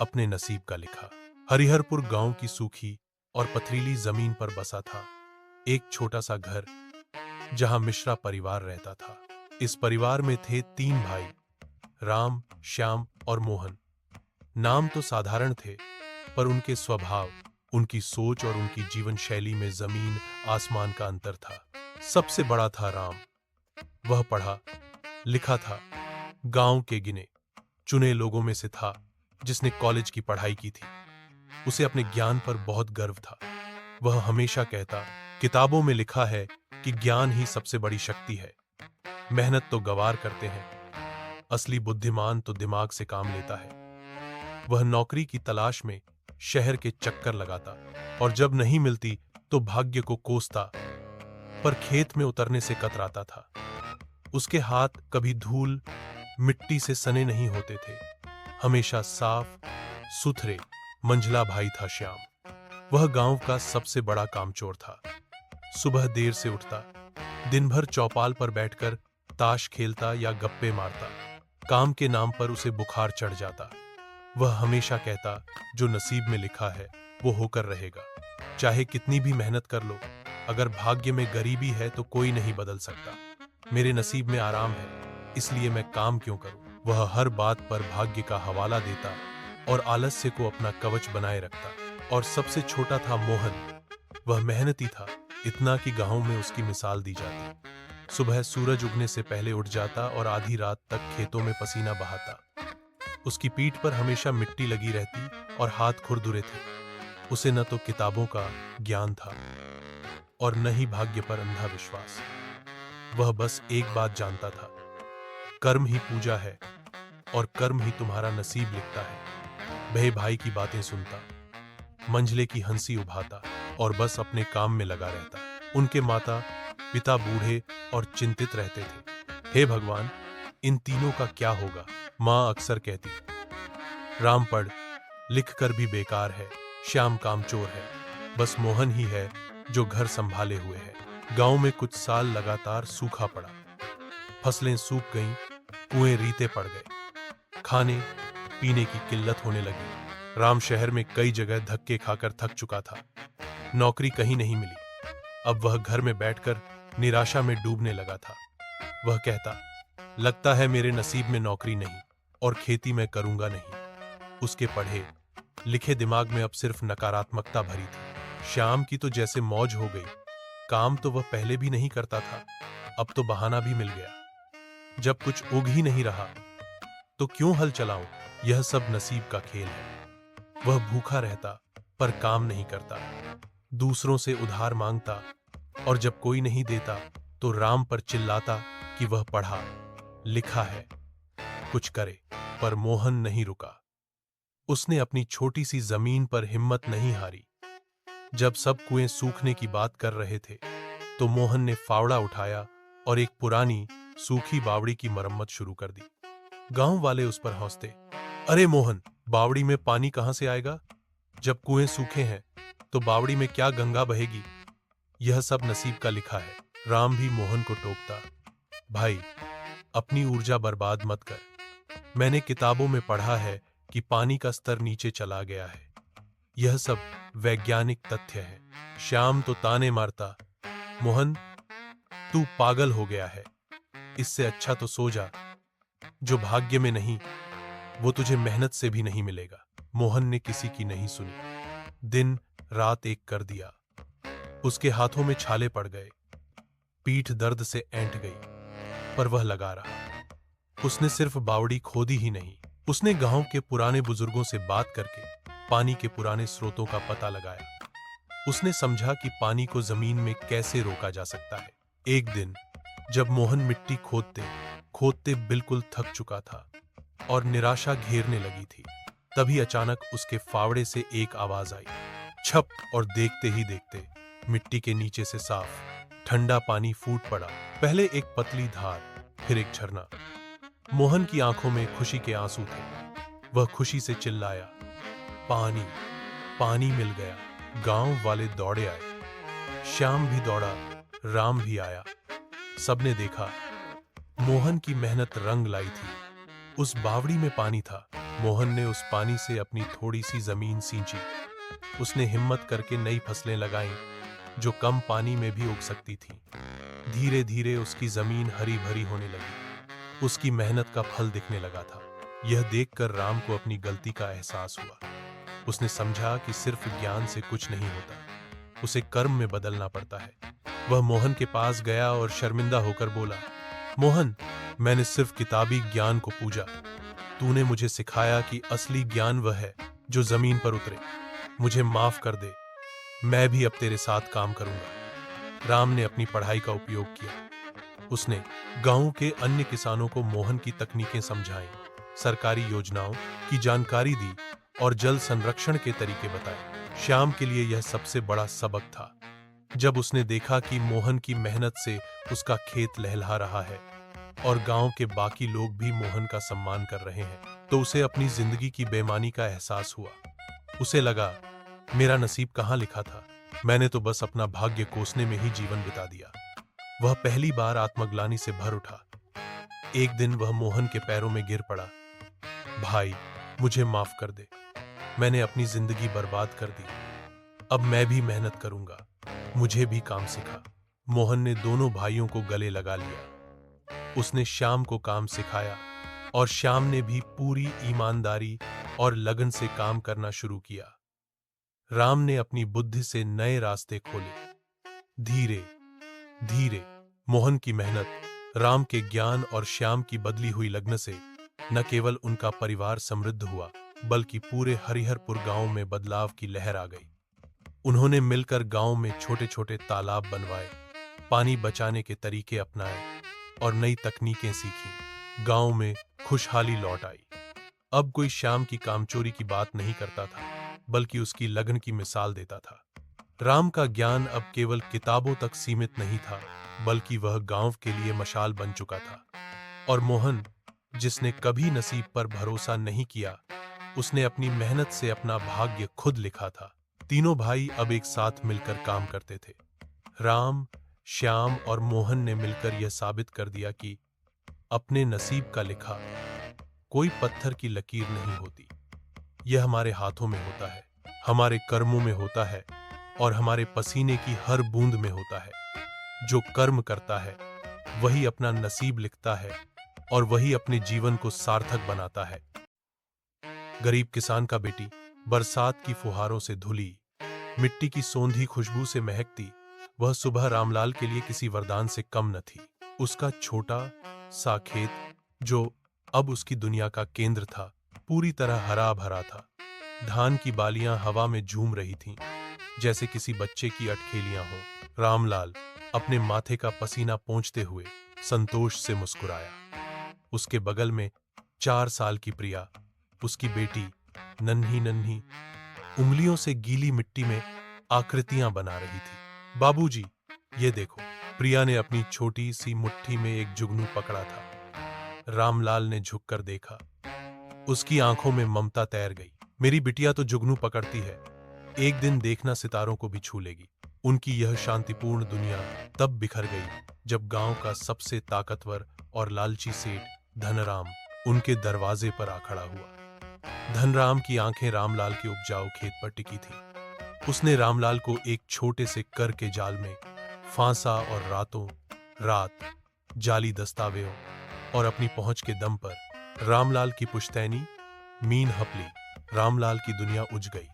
अपने नसीब का लिखा। हरिहरपुर गांव की सूखी और पथरीली जमीन पर बसा था एक छोटा सा घर, जहां मिश्रा परिवार रहता था। इस परिवार में थे 3 भाई, राम, श्याम और मोहन। नाम तो साधारण थे, पर उनके स्वभाव, उनकी सोच और उनकी जीवन शैली में जमीन आसमान का अंतर था। सबसे बड़ा था राम। वह पढ़ा लिखा था, गांव के गिने चुने लोगों में से था जिसने कॉलेज की पढ़ाई की थी। उसे अपने ज्ञान पर बहुत गर्व था। वह हमेशा कहता, किताबों में लिखा है कि ज्ञान ही सबसे बड़ी शक्ति है। मेहनत तो गवार करते हैं, असली बुद्धिमान तो दिमाग से काम लेता है। वह नौकरी की तलाश में शहर के चक्कर लगाता और जब नहीं मिलती तो भाग्य को कोसता, पर खेत में उतरने से कतराता था। उसके हाथ कभी धूल मिट्टी से सने नहीं होते थे। हमेशा साफ सुथरे मंझला भाई था श्याम। वह गांव का सबसे बड़ा कामचोर था। सुबह देर से उठता, दिन भर चौपाल पर बैठकर ताश खेलता या गप्पे मारता। काम के नाम पर उसे बुखार चढ़ जाता। वह हमेशा कहता, जो नसीब में लिखा है वो होकर रहेगा। चाहे कितनी भी मेहनत कर लो, अगर भाग्य में गरीबी है तो कोई नहीं बदल सकता। मेरे नसीब में आराम है, इसलिए मैं काम क्यों करूं। वह हर बात पर भाग्य का हवाला देता और आलस्य को अपना कवच बनाए रखता। और सबसे छोटा था मोहन। वह मेहनती था, इतना कि गांव में उसकी मिसाल दी जाती। सुबह सूरज उगने से पहले उठ जाता और आधी रात तक खेतों में पसीना बहाता। उसकी पीठ पर हमेशा मिट्टी लगी रहती और हाथ खुरदुरे थे। उसे न तो किताबों का ज्ञान था और न ही भाग्य पर अंधा विश्वास। वह बस एक बात जानता था, कर्म ही पूजा है और कर्म ही तुम्हारा नसीब लिखता है। बहे भाई की बातें सुनता, मंझले की हंसी उभाता और बस अपने काम में लगा रहता। उनके माता पिता बूढ़े और चिंतित रहते थे। हे भगवान, इन तीनों का क्या होगा। माँ अक्सर कहती, राम पढ़ लिख कर भी बेकार है, श्याम कामचोर है, बस मोहन ही है जो घर संभाले हुए है। गांव में कुछ साल लगातार सूखा पड़ा। फसलें सूख गईं, कुएं रीते पड़ गए, खाने पीने की किल्लत होने लगी। राम शहर में कई जगह धक्के खाकर थक चुका था। नौकरी कहीं नहीं मिली। अब वह घर में बैठकर निराशा में डूबने लगा था। वह कहता, लगता है मेरे नसीब में नौकरी नहीं और खेती मैं करूंगा नहीं। उसके पढ़े लिखे दिमाग में अब सिर्फ नकारात्मकता भरी थी। श्याम की तो जैसे मौज हो गई। काम तो वह पहले भी नहीं करता था, अब तो बहाना भी मिल गया। जब कुछ उग ही नहीं रहा तो क्यों हल चलाऊं। यह सब नसीब का खेल है। वह भूखा रहता पर काम नहीं करता, दूसरों से उधार मांगता और जब कोई नहीं देता तो राम पर चिल्लाता कि वह पढ़ा लिखा है, कुछ करे। पर मोहन नहीं रुका। उसने अपनी छोटी सी जमीन पर हिम्मत नहीं हारी। जब सब कुएं सूखने की बात कर रहे थे तो मोहन ने फावड़ा उठाया और एक पुरानी सूखी बावड़ी की मरम्मत शुरू कर दी। गांव वाले उस पर हंसते, अरे मोहन, बावड़ी में पानी कहां से आएगा। जब कुएं सूखे हैं तो बावड़ी में क्या गंगा बहेगी। यह सब नसीब का लिखा है। राम भी मोहन को टोकता, भाई अपनी ऊर्जा बर्बाद मत कर। मैंने किताबों में पढ़ा है कि पानी का स्तर नीचे चला गया है। यह सब वैज्ञानिक तथ्य है। श्याम तो ताने मारता, मोहन तू पागल हो गया है, इससे अच्छा तो सो जा। जो भाग्य में नहीं वो तुझे मेहनत से भी नहीं मिलेगा। मोहन ने किसी की नहीं सुनी। दिन रात एक कर दिया। उसके हाथों में छाले पड़ गए, पीठ दर्द से ऐंठ गई, पर वह लगा रहा। उसने सिर्फ बावड़ी खोदी ही नहीं, उसने गांव के पुराने बुजुर्गों से बात करके पानी के पुराने स्रोतों का पता लगाया। उसने समझा कि पानी को जमीन में कैसे रोका जा सकता है। एक दिन जब मोहन मिट्टी खोदते खोदते बिल्कुल थक चुका था और निराशा घेरने लगी थी, तभी अचानक उसके फावड़े से एक आवाज आई, छप, और देखते ही देखते मिट्टी के नीचे से साफ ठंडा पानी फूट पड़ा। पहले एक पतली धार, फिर एक झरना। मोहन की आंखों में खुशी के आंसू थे। वह खुशी से चिल्लाया, पानी, पानी मिल गया। गांव वाले दौड़े आए। श्याम भी दौड़ा, राम भी आया। सबने देखा, मोहन की मेहनत रंग लाई थी। उस बावड़ी में पानी था, मोहन ने उस पानी से अपनी थोड़ी सी जमीन सींची। उसने हिम्मत करके नई फसलें लगाईं, जो कम पानी में भी उग सकती थीं। धीरे धीरे उसकी जमीन हरी भरी होने लगी। उसकी मेहनत का फल दिखने लगा था। यह देखकर राम को अपनी गलती का एहसास हुआ। उसने समझा कि सिर्फ ज्ञान से कुछ नहीं होता, उसे कर्म में बदलना पड़ता है। वह मोहन के पास गया और शर्मिंदा होकर बोला, मोहन, मैंने सिर्फ किताबी ज्ञान को पूजा। तूने मुझे सिखाया कि असली ज्ञान वह है जो जमीन पर उतरे। मुझे माफ कर दे, मैं भी अब तेरे साथ काम करूंगा। राम ने अपनी पढ़ाई का उपयोग किया। उसने गांव के अन्य किसानों को मोहन की तकनीकें समझाईं, सरकारी योजनाओं की जानकारी दी और जल संरक्षण के तरीके बताए। श्याम के लिए यह सबसे बड़ा सबक था। जब उसने देखा कि मोहन की मेहनत से उसका खेत लहलहा रहा है और गांव के बाकी लोग भी मोहन का सम्मान कर रहे हैं, तो उसे अपनी जिंदगी की बेईमानी का एहसास हुआ। उसे लगा, मेरा नसीब कहां लिखा था, मैंने तो बस अपना भाग्य कोसने में ही जीवन बिता दिया। वह पहली बार आत्मग्लानि से भर उठा। एक दिन वह मोहन के पैरों में गिर पड़ा। भाई, मुझे माफ कर दे, मैंने अपनी जिंदगी बर्बाद कर दी। अब मैं भी मेहनत करूंगा, मुझे भी काम सिखा। मोहन ने दोनों भाइयों को गले लगा लिया। उसने श्याम को काम सिखाया और श्याम ने भी पूरी ईमानदारी और लगन से काम करना शुरू किया। राम ने अपनी बुद्धि से नए रास्ते खोले। धीरे धीरे मोहन की मेहनत, राम के ज्ञान और श्याम की बदली हुई लगन से न केवल उनका परिवार समृद्ध हुआ, बल्कि पूरे हरिहरपुर गांव में बदलाव की लहर आ गई। उन्होंने मिलकर गांव में छोटे छोटे तालाब बनवाए, पानी बचाने के तरीके अपनाए और नई तकनीकें सीखी। गांव में खुशहाली लौट आई। अब कोई श्याम की कामचोरी की बात नहीं करता था, बल्कि उसकी लगन की मिसाल देता था। राम का ज्ञान अब केवल किताबों तक सीमित नहीं था, बल्कि वह गांव के लिए मशाल बन चुका था। और मोहन, जिसने कभी नसीब पर भरोसा नहीं किया, उसने अपनी मेहनत से अपना भाग्य खुद लिखा था। तीनों भाई अब एक साथ मिलकर काम करते थे। राम, श्याम और मोहन ने मिलकर यह साबित कर दिया कि अपने नसीब का लिखा कोई पत्थर की लकीर नहीं होती। यह हमारे हाथों में होता है, हमारे कर्मों में होता है और हमारे पसीने की हर बूंद में होता है। जो कर्म करता है वही अपना नसीब लिखता है और वही अपने जीवन को सार्थक बनाता है। गरीब किसान का बेटी बरसात की फुहारों से धुली, मिट्टी की सोंधी खुशबू से महकती, वह सुबह रामलाल के लिए किसी वरदान से कम न थी। उसका छोटा सा खेत, जो अब उसकी दुनिया का केंद्र था, पूरी तरह हरा भरा था। धान की बालियां हवा में झूम रही थीं, जैसे किसी बच्चे की अटखेलियां हों। रामलाल अपने माथे का पसीना पोंछते हुए संतोष से मुस्कुराया। उसके बगल में 4 साल की प्रिया, उसकी बेटी, नन्ही नन्ही उंगलियों से गीली मिट्टी में आकृतियां बना रही थी। बाबूजी, ये देखो। प्रिया ने अपनी छोटी सी मुट्ठी में एक जुगनू पकड़ा था। रामलाल ने झुककर देखा। उसकी आंखों में ममता तैर गई। मेरी बिटिया तो जुगनू पकड़ती है, एक दिन देखना सितारों को भी छू लेगी। उनकी यह शांतिपूर्ण दुनिया तब बिखर गई जब गांव का सबसे ताकतवर और लालची सेठ धनराम उनके दरवाजे पर आ खड़ा हुआ। धनराम की आंखें रामलाल के उपजाऊ खेत पर टिकी थी। उसने रामलाल को एक छोटे से कर के जाल में फांसा और रातों रात जाली दस्तावेजों और अपनी पहुंच के दम पर रामलाल की पुश्तैनी मीन हपली। रामलाल की दुनिया उज गई।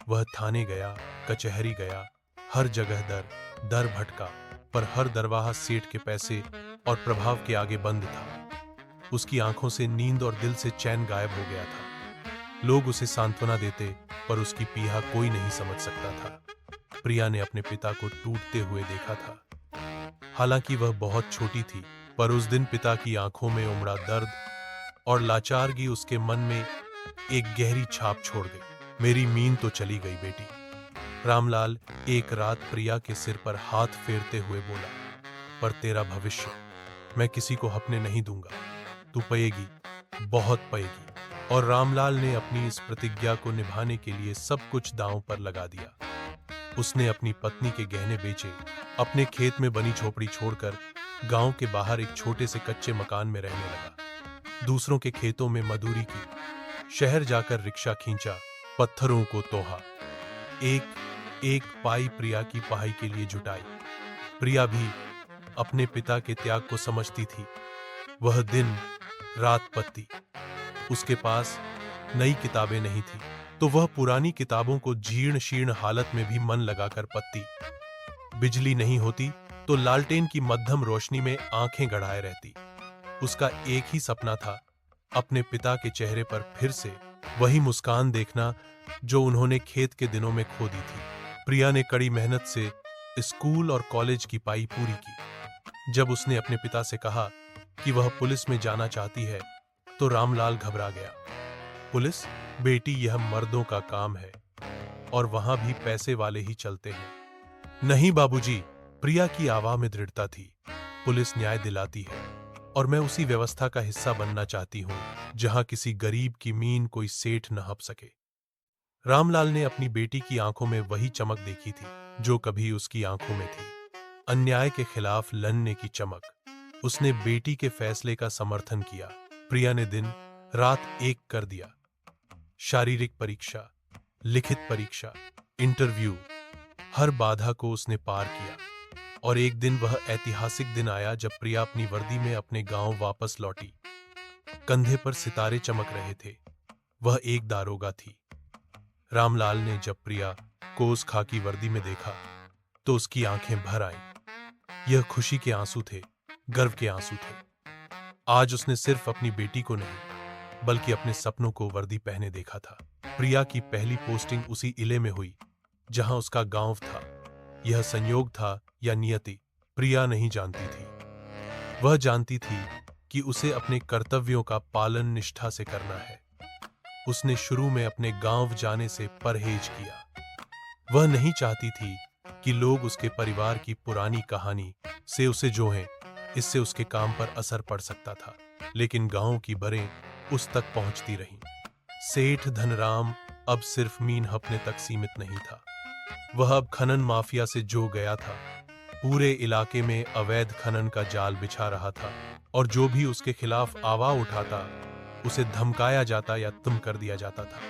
वह थाने गया, कचहरी गया, हर जगह दर दर भटका, पर हर दरवाहा सेठ के पैसे और प्रभाव के आगे बंद था। उसकी आंखों से नींद और दिल से चैन गायब हो गया था। लोग उसे सांत्वना देते, पर उसकी पीड़ा कोई नहीं समझ सकता था। प्रिया ने अपने पिता को टूटते हुए देखा था। हालांकि वह बहुत छोटी थी, पर उस दिन पिता की आंखों में उमड़ा दर्द और लाचारगी उसके मन में एक गहरी छाप छोड़ गई। मेरी मीन तो चली गई बेटी। रामलाल एक रात प्रिया के सिर पर हाथ फेरते हुए बोला, पर तेरा भविष्य मैं किसी को हपने नहीं दूंगा। तू पएगी, बहुत पएगी। और रामलाल ने अपनी इस प्रतिज्ञा को निभाने के लिए सब कुछ दांव पर लगा दिया। उसने अपनी पत्नी के गहने बेचे, अपने खेत में बनी झोपड़ी छोड़कर गांव के बाहर एक छोटे से कच्चे मकान में रहने लगा। दूसरों के खेतों में मजदूरी की, शहर जाकर रिक्शा खींचा, पत्थरों को तोहा, एक एक पाई प्रिया की पढ़ाई के लिए जुटाई। प्रिया भी अपने पिता के त्याग को समझती थी। वह दिन रात पढ़ती। उसके पास नई किताबें नहीं थी, तो वह पुरानी किताबों को जीर्ण शीर्ण हालत में भी मन लगाकर पढ़ती। बिजली नहीं होती तो लालटेन की मध्यम रोशनी में आंखें गड़ाए रहती। उसका एक ही सपना था, अपने पिता के चेहरे पर फिर से वही मुस्कान देखना जो उन्होंने खेत के दिनों में खो दी थी। प्रिया ने कड़ी मेहनत से स्कूल और कॉलेज की पढ़ाई पूरी की। जब उसने अपने पिता से कहा कि वह पुलिस में जाना चाहती है, तो रामलाल घबरा गया। पुलिस? बेटी, यह मर्दों का काम है और वहां भी पैसे वाले ही चलते हैं। नहीं बाबूजी, प्रिया की आवाज में दृढ़ता थी। पुलिस न्याय दिलाती है और मैं उसी व्यवस्था का हिस्सा बनना चाहती हूं जहां किसी गरीब की मीन कोई सेठ न हप सके। रामलाल ने अपनी बेटी की आंखों में वही चमक देखी थी जो कभी उसकी आंखों में थी, अन्याय के खिलाफ लड़ने की चमक। उसने बेटी के फैसले का समर्थन किया। प्रिया ने दिन रात एक कर दिया। शारीरिक परीक्षा, लिखित परीक्षा, इंटरव्यू, हर बाधा को उसने पार किया। और एक दिन वह ऐतिहासिक दिन आया जब प्रिया अपनी वर्दी में अपने गांव वापस लौटी। कंधे पर सितारे चमक रहे थे। वह एक दारोगा थी। रामलाल ने जब प्रिया को उस खाकी वर्दी में देखा तो उसकी आंखें भर आईं। यह खुशी के आंसू थे, गर्व के आंसू थे। आज उसने सिर्फ अपनी बेटी को नहीं, बल्कि अपने सपनों को वर्दी पहने देखा था। प्रिया की पहली पोस्टिंग उसी इले में हुई जहां उसका गांव था। यह संयोग था या नियति, प्रिया नहीं जानती थी। वह जानती थी कि उसे अपने कर्तव्यों का पालन निष्ठा से करना है। उसने शुरू में अपने गांव जाने से परहेज किया। वह नहीं चाहती थी कि लोग उसके परिवार की पुरानी कहानी से उसे जोहें, इससे उसके काम पर असर पड़ सकता था। लेकिन गांव की बरें उस तक पहुंचती रहीं। सेठ धनराम अब सिर्फ मीन हपने तक सीमित नहीं था। वह अब खनन माफिया से जो गया था। पूरे इलाके में अवैध खनन का जाल बिछा रहा था और जो भी उसके खिलाफ आवाज उठाता उसे धमकाया जाता या तुम कर दिया जाता था।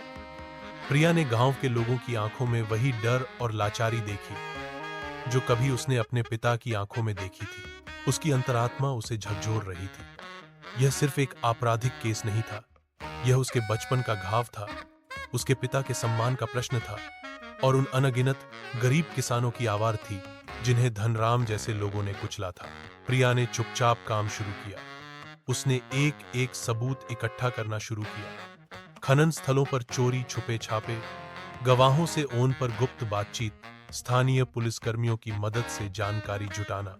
प्रिया ने गांव के लोगों की आंखों में वही डर और लाचारी देखी जो कभी उसने अपने पिता की आंखों में देखी थी। उसकी अंतरात्मा उसे झकझोर रही थी। यह सिर्फ एक आपराधिक केस नहीं था, यह उसके बचपन का घाव था, उसके पिता के सम्मान का प्रश्न था और उन अनगिनत गरीब किसानों की आवाज थी जिन्हें धनराम जैसे लोगों ने कुचला था। प्रिया ने चुपचाप काम शुरू किया। उसने एक एक सबूत इकट्ठा करना शुरू किया। खनन स्थलों पर चोरी छुपे छापे, गवाहों से ओन पर गुप्त बातचीत, स्थानीय पुलिसकर्मियों की मदद से जानकारी जुटाना,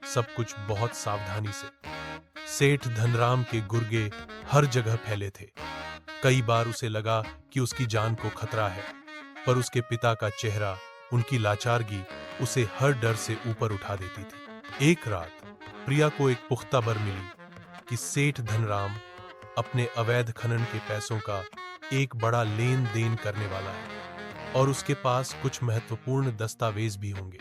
सब कुछ बहुत सावधानी से। सेठ धनराम के गुर्गे हर जगह फैले थे। कई बार उसे लगा कि उसकी जान को खतरा है, पर उसके पिता का चेहरा, उनकी लाचारगी उसे हर डर से ऊपर उठा देती थी। एक रात प्रिया को एक पुख्ता बर मिली कि सेठ धनराम अपने अवैध खनन के पैसों का एक बड़ा लेन देन करने वाला है और उसके पास कुछ महत्वपूर्ण दस्तावेज भी होंगे।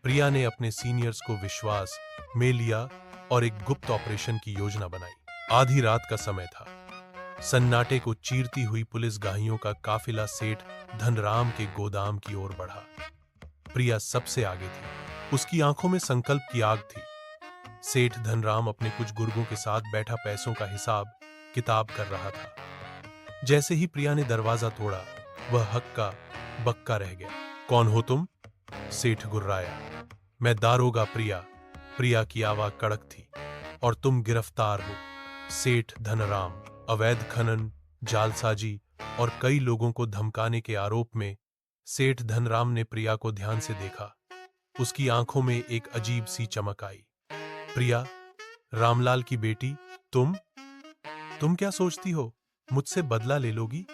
प्रिया ने अपने सीनियर्स को विश्वास में लिया और एक गुप्त ऑपरेशन की योजना बनाई। आधी रात का समय था। सन्नाटे को चीरती हुई पुलिस गाड़ियों का काफिला सेठ धनराम के गोदाम की ओर बढ़ा। प्रिया सबसे आगे थी। उसकी आंखों में संकल्प की आग थी। सेठ धनराम अपने कुछ गुर्गों के साथ बैठा पैसों का हिसाब किताब कर रहा था। जैसे ही प्रिया ने दरवाजा तोड़ा, वह हक्का बक्का रह गया। कौन हो तुम? सेठ गुर्राया। मैं दारोगा प्रिया। प्रिया की आवाज कड़क थी। और तुम गिरफ्तार हो। सेठ धनराम अवैध खनन, जालसाजी और कई लोगों को धमकाने के आरोप में। सेठ धनराम ने प्रिया को ध्यान से देखा। उसकी आंखों में एक अजीब सी चमक आई। प्रिया, रामलाल की बेटी, तुम क्या सोचती हो? मुझसे बदला ले लोगी?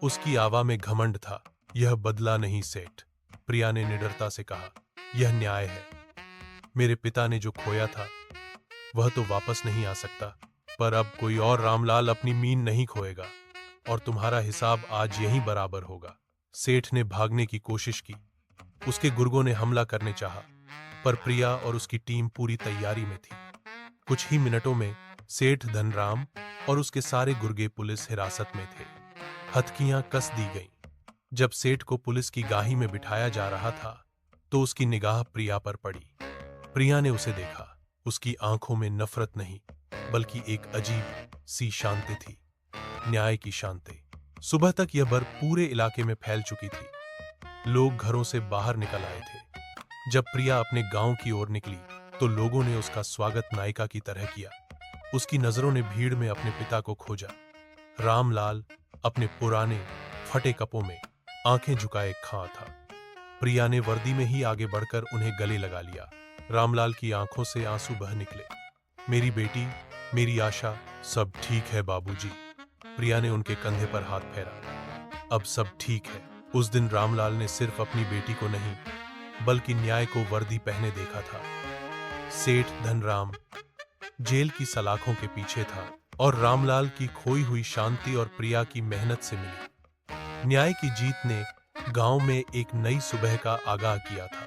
उसकी आवाज में घमंड था। यह बदला नहीं सेठ, प्रिया ने निडरता से कहा। यह न्याय है। मेरे पिता ने जो खोया था वह तो वापस नहीं आ सकता, पर अब कोई और रामलाल अपनी मीन नहीं खोएगा और तुम्हारा हिसाब आज यहीं बराबर होगा। सेठ ने भागने की कोशिश की। उसके गुर्गों ने हमला करने चाहा, पर प्रिया और उसकी टीम पूरी तैयारी में थी। कुछ ही मिनटों में सेठ धनराम और उसके सारे गुर्गे पुलिस हिरासत में थे। हथकियां कस दी गईं। जब सेठ को पुलिस की गाही में बिठाया जा रहा था तो उसकी निगाह प्रिया पर पड़ी। प्रिया ने उसे देखा। उसकी आंखों में नफरत नहीं बल्कि एक अजीब सी शांति थी, न्याय की शांति। सुबह तक यह बर पूरे इलाके में फैल चुकी थी। लोग घरों से बाहर निकल आए थे। जब प्रिया अपने गांव की ओर निकली तो लोगों ने उसका स्वागत नायिका की तरह किया। उसकी नजरों ने भीड़ में अपने पिता को खोजा। रामलाल अपने पुराने फटे कपड़ों में आंखें झुकाए खड़ा था। प्रिया ने वर्दी में ही आगे बढ़कर उन्हें गले लगा लिया। रामलाल की आंखों से आंसू बह निकले। मेरी बेटी, मेरी आशा, सब ठीक है बाबूजी। प्रिया ने उनके कंधे पर हाथ फेरा। अब सब ठीक है। उस दिन रामलाल ने सिर्फ अपनी बेटी को नहीं बल्कि न्याय को वर्दी पहने देखा था। सेठ धनराम जेल की सलाखों के पीछे था और रामलाल की खोई हुई शांति और प्रिया की मेहनत से मिली न्याय की जीत ने गांव में एक नई सुबह का आगाह किया था।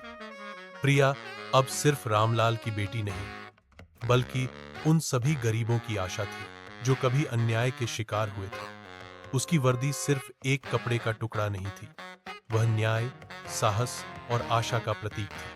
प्रिया अब सिर्फ रामलाल की बेटी नहीं बल्कि उन सभी गरीबों की आशा थी जो कभी अन्याय के शिकार हुए थे। उसकी वर्दी सिर्फ एक कपड़े का टुकड़ा नहीं थी, वह न्याय, साहस और आशा का प्रतीक थी।